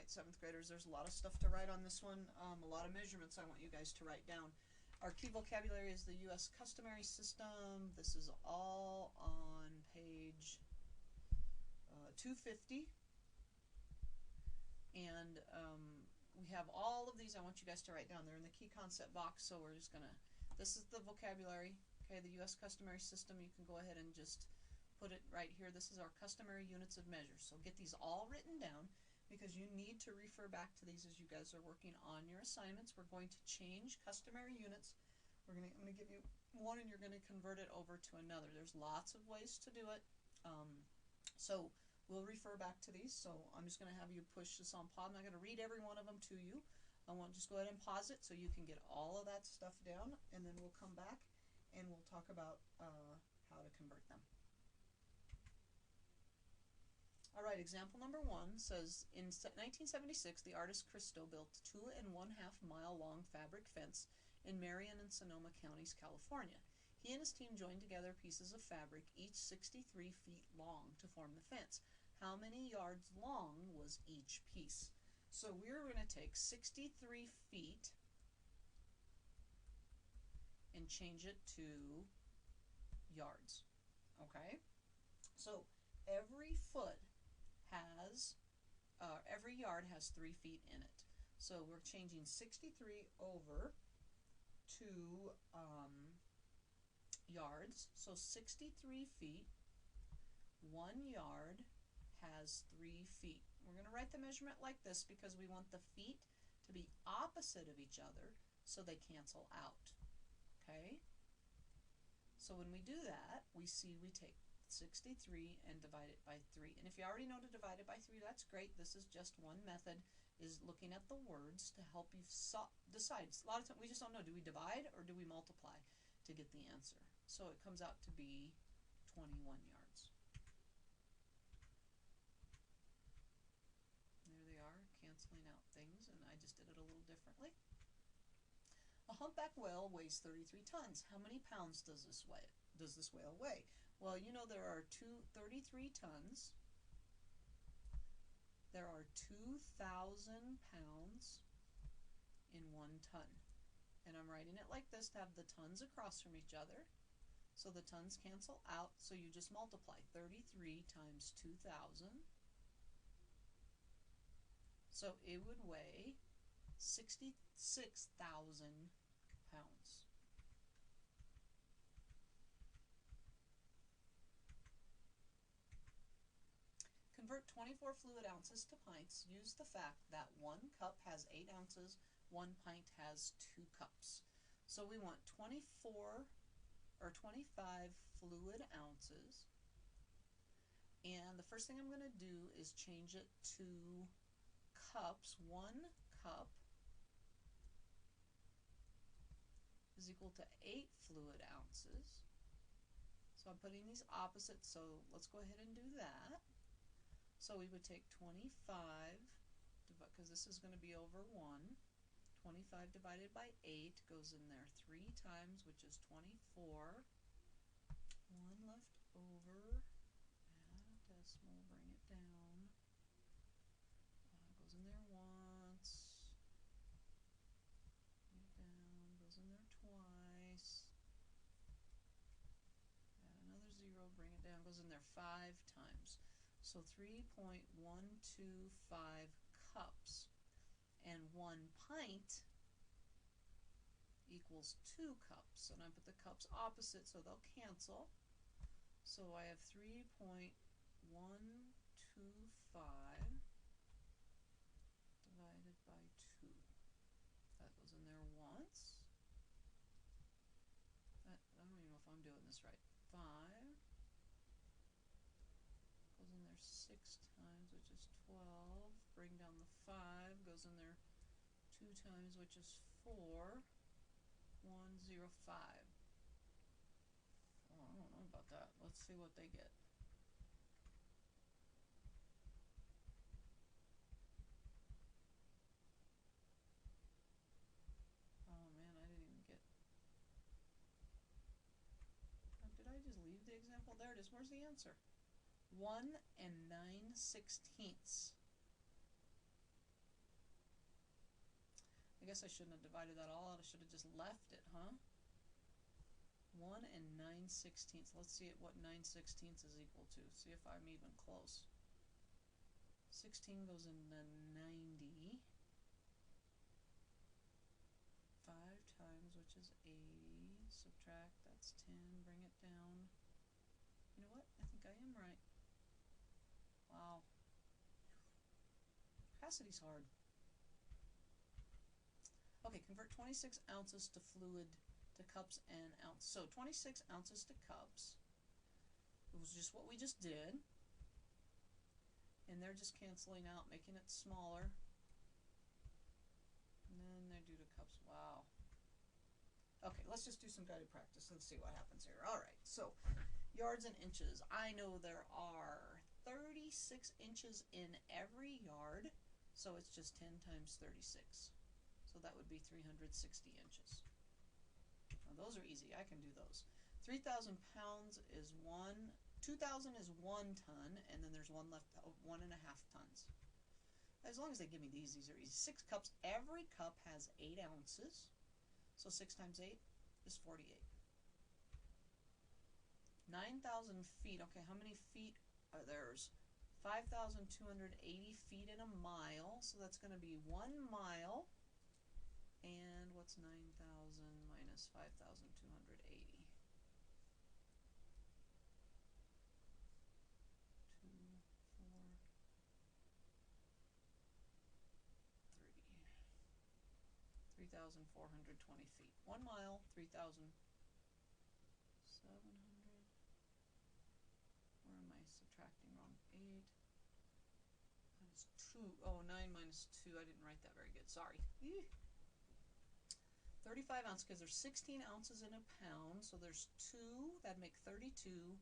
right, 7th graders, there's a lot of stuff to write on this one, a lot of measurements I want you guys to write down. Our key vocabulary is the U.S. Customary System. This is all on page 250. And we have all of these I want you guys to write down. They're in the key concept box, so we're just going to, this is the vocabulary, okay, the U.S. Customary System. You can go ahead and just put it right here. This is our customary units of measure. So get these all written down because you need to refer back to these as you guys are working on your assignments. We're going to change customary units. I'm going to give you one and you're going to convert it over to another. There's lots of ways to do it. So we'll refer back to these. So I'm just going to have you push this on pause. I'm not going to read every one of them to you. I want to just go ahead and pause it so you can get all of that stuff down, and then we'll come back and we'll talk about how to convert them. Alright, example number 1 says, in 1976, the artist Christo built a 2.5 mile long fabric fence in Marion and Sonoma counties, California. He and his team joined together pieces of fabric, each 63 feet long, to form the fence. How many yards long was each piece? So we're going to take 63 feet and change it to yards. Okay? So every foot has, every yard has 3 feet in it. So we're changing 63 over to yards. So 63 feet, 1 yard has 3 feet. We're going to write the measurement like this because we want the feet to be opposite of each other so they cancel out. Okay? So when we do that, we see we take 63 and divide it by 3. And if you already know to divide it by 3, that's great. This is just one method, is looking at the words to help you decide. A lot of times we just don't know, do we divide or do we multiply to get the answer? So it comes out to be 21 yards. There they are, canceling out things, and I just did it a little differently. A humpback whale weighs 33 tons. How many pounds does this whale weigh? Well, you know there are 33 tons. There are 2,000 pounds in 1 ton. And I'm writing it like this to have the tons across from each other. So the tons cancel out, so you just multiply 33 times 2,000. So it would weigh 66,000 pounds. Convert 24 fluid ounces to pints. Use the fact that 1 cup has 8 ounces, 1 pint has 2 cups. So we want 24 or 25 fluid ounces. And the first thing I'm going to do is change it to cups. 1 cup is equal to 8 fluid ounces. So I'm putting these opposite, so let's go ahead and do that. So we would take 25, because this is going to be over 1. 25 divided by 8 goes in there 3 times, which is 24. 1 left over. Add a decimal, bring it down. Goes in there once. Bring it down, goes in there twice. Add another 0, bring it down, goes in there 5 times. So 3.125 cups. And 1 pint equals 2 cups. And I put the cups opposite so they'll cancel. So I have 3.125 divided by 2. That goes in there once. I don't even know if I'm doing this right. 5 goes in there 6 times, which is 12. Bring down the 5, goes in there 2 times, which is 4. 105. Oh, I don't know about that. Let's see what they get. Oh man, I didn't even get... Oh, did I just leave the example? There it is. Where's the answer? 1 9/16. guess I shouldn't have divided that all out. I should have just left it, huh? 1 and 9/16. Let's see what 9/16 is equal to. See if I'm even close. 16 goes into 90. 5 times, which is 80. Subtract, that's 10. Bring it down. You know what? I think I am right. Wow. Capacity's hard. Okay, convert 26 ounces to fluid to cups and ounce. So 26 ounces to cups. It was just what we just did. And they're just canceling out, making it smaller. And then they're due to cups. Wow. Okay, let's just do some guided practice and see what happens here. Alright, so yards and inches. I know there are 36 inches in every yard, so it's just 10 times 36. So that would be 360 inches. Now those are easy. I can do those. 3,000 pounds is 2,000 is 1 ton, and then there's one left, 1.5 tons. As long as they give me these are easy. 6 cups. Every cup has 8 ounces. So 6 times 8 is 48. 9,000 feet. Okay, how many feet are there? 5,280 feet in a mile. So that's going to be 1 mile. And what's 9,000 minus 5,280? 3,420 feet. 1 mile, 3,700. Where am I subtracting wrong? 8 minus 2. Oh, 9 minus 2. I didn't write that very good. Sorry. 35 ounces, because there's 16 ounces in a pound, so there's 2. That'd make 32,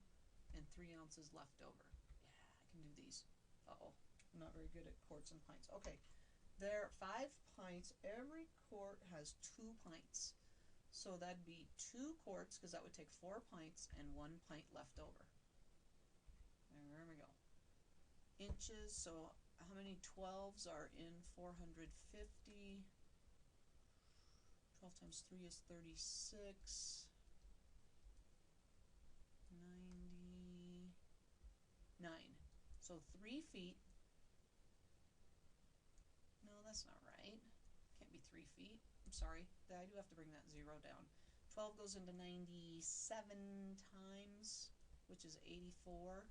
and 3 ounces left over. Yeah, I can do these. Uh-oh. I'm not very good at quarts and pints. Okay. There are 5 pints. Every quart has 2 pints. So that'd be 2 quarts, because that would take 4 pints and 1 pint left over. There we go. Inches, so how many 12s are in 450? 12 times 3 is 36. 99. So 3 feet. No, that's not right. Can't be 3 feet. I'm sorry. I do have to bring that 0 down. 12 goes into 97 times, which is 84.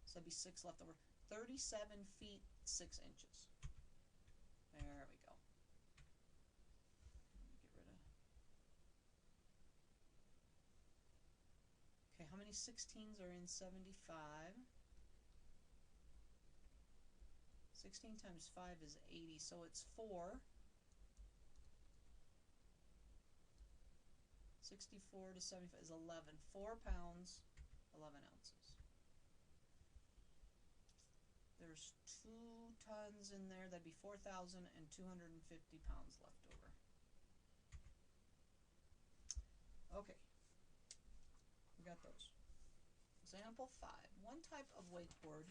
So that'd be 6 left over. 37 feet, 6 inches. There we go. Get rid of. Okay, how many 16s are in 75? 16 times 5 is 80, so it's 4. 64 to 75 is 11. 4 pounds, 11 ounces. There's 2 tons in there. That'd be 4,250 pounds left over. Okay. We got those. Example 5. One type of wakeboard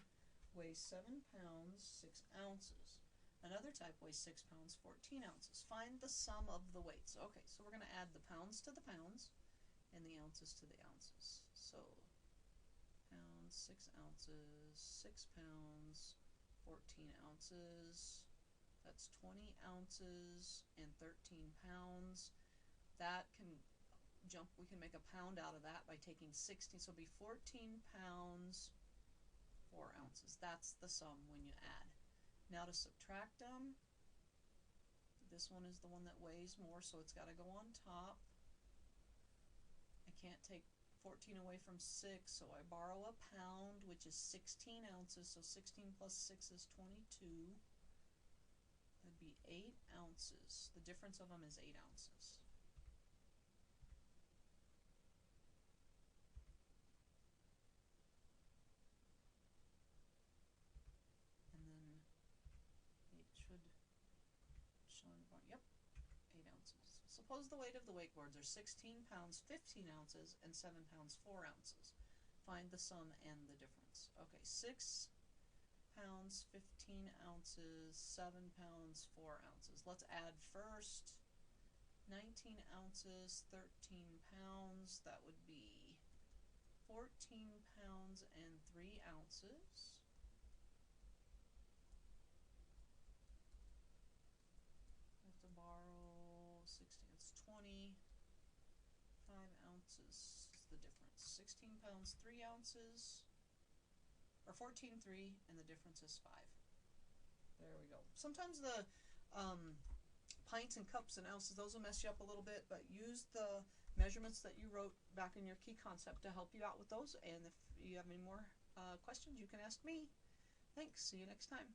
weighs 7 pounds, 6 ounces. Another type weighs 6 pounds, 14 ounces. Find the sum of the weights. Okay, so we're going to add the pounds to the pounds and the ounces to the ounces. So, pounds, 6 ounces, 6 pounds, 14 ounces. That's 20 ounces and 13 pounds. That can jump, we can make a pound out of that by taking 16, so it'll be 14 pounds, 4 ounces. That's the sum when you add. Now to subtract them, this one is the one that weighs more, so it's got to go on top. I can't take 14 away from 6, so I borrow a pound, which is 16 ounces, so 16 plus 6 is 22. That'd be 8 ounces. The difference of them is 8 ounces. And then it should show, yep, 8 ounces. Suppose the weight of the wakeboards are 16 pounds, 15 ounces, and 7 pounds, 4 ounces. Find the sum and the difference. Okay, 6 pounds, 15 ounces, 7 pounds, 4 ounces. Let's add first. 19 ounces, 13 pounds, that would be 14 pounds and 3 ounces. I have to borrow 16, it's 25 ounces is the difference. 16 pounds, 3 ounces, or 14, 3, and the difference is 5. There we go. Sometimes the pints and cups and ounces, those will mess you up a little bit, but use the measurements that you wrote back in your key concept to help you out with those. And if you have any more questions, you can ask me. Thanks. See you next time.